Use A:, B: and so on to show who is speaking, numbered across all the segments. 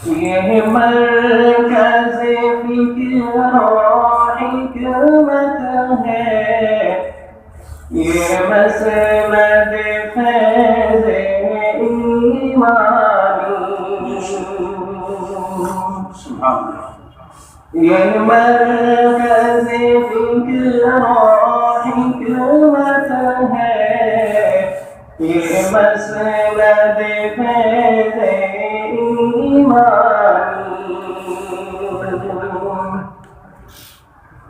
A: یہ مرکز فکر و حکمت ہے، یہ مسند فیض ایمانی، یہ مرکز فکر و حکمت ہے، یہ مسند فیض ایمانی،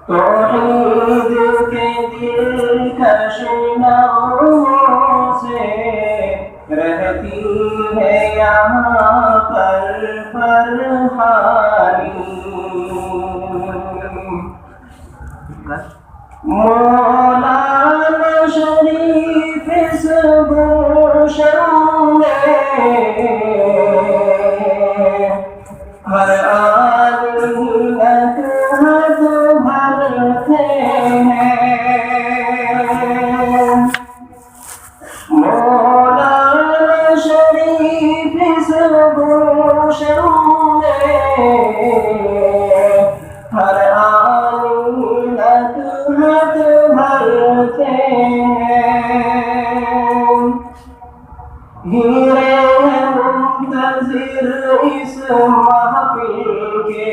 A: توحید کے دلکش نغموں سے رہتی ہے یہاں پر فرحانی، مولانا شریف اس گلشن میں ہر عالم نکہت بھرتے ہیں، مولانا شریف اس گلشن میں ہر عالم نکہت بھرتے ہیں، ہیرے ہیں منتظر اس محفل کے،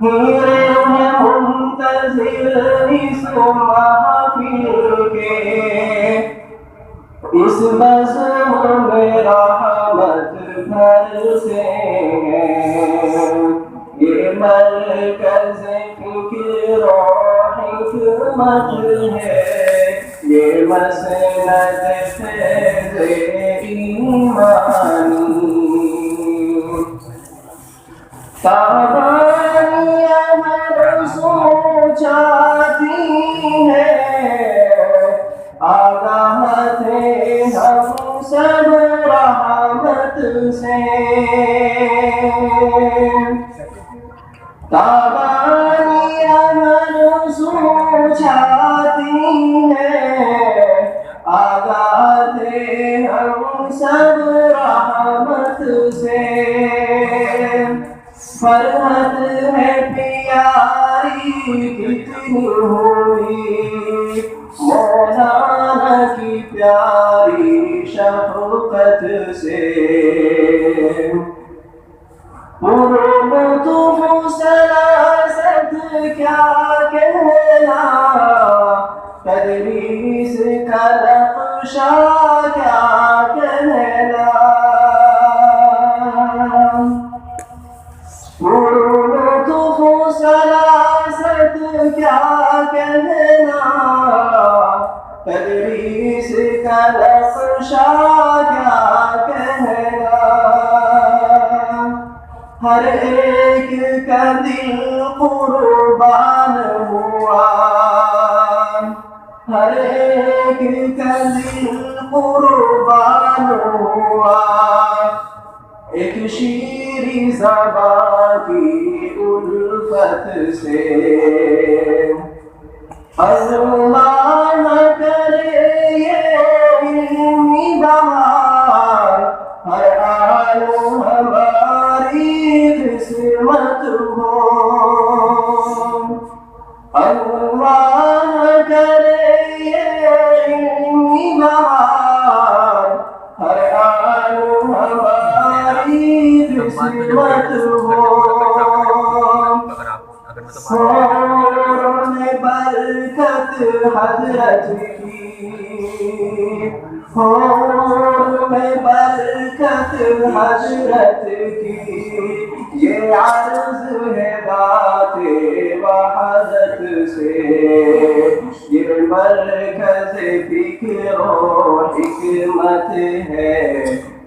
A: ہیرے ہیں منتظر اس محفل کے، اس بزم میں رحمت بھرتے ہیں، یہ مرکز فکر و حکمت ہے، یہ مسند فیض ایمانی، تابانیاں ہر سو چاہتی ہے، آگاہ تھے ہم سب رحمت سے، تابانیاں ہر سو چاہتی ہے، آگاہ تھے ہم سب رحمت سے، فرحت ہے پیاری کتنی ہوئی مولانا کی پیاری شفقت سے، لطف سلاست کیا کہنا، تدریس کا نقشہ کیا کہنا، لطف سلاست کیا کہنا، تدریس کا نقشہ کیا کہنا، ہر ایک کا دل قربان ہوا، ہر ایک کا دل قربان ہوا، ایک شیریں زبان کی الفت سے، اللہ کرے یہ علمی بہار ہر عالم ہماری قسمت ہو، اللہ کرے یہ علمی بہار ہر عالم ہماری قسمت ہو، میں برکت حضرت کی، میں برکت حضرت کی، یہ عرض ہے بات وحدت سے، یہ مرکز فکر و حکمت ہے،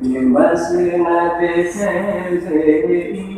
A: یہ مسند فیض ایمانی۔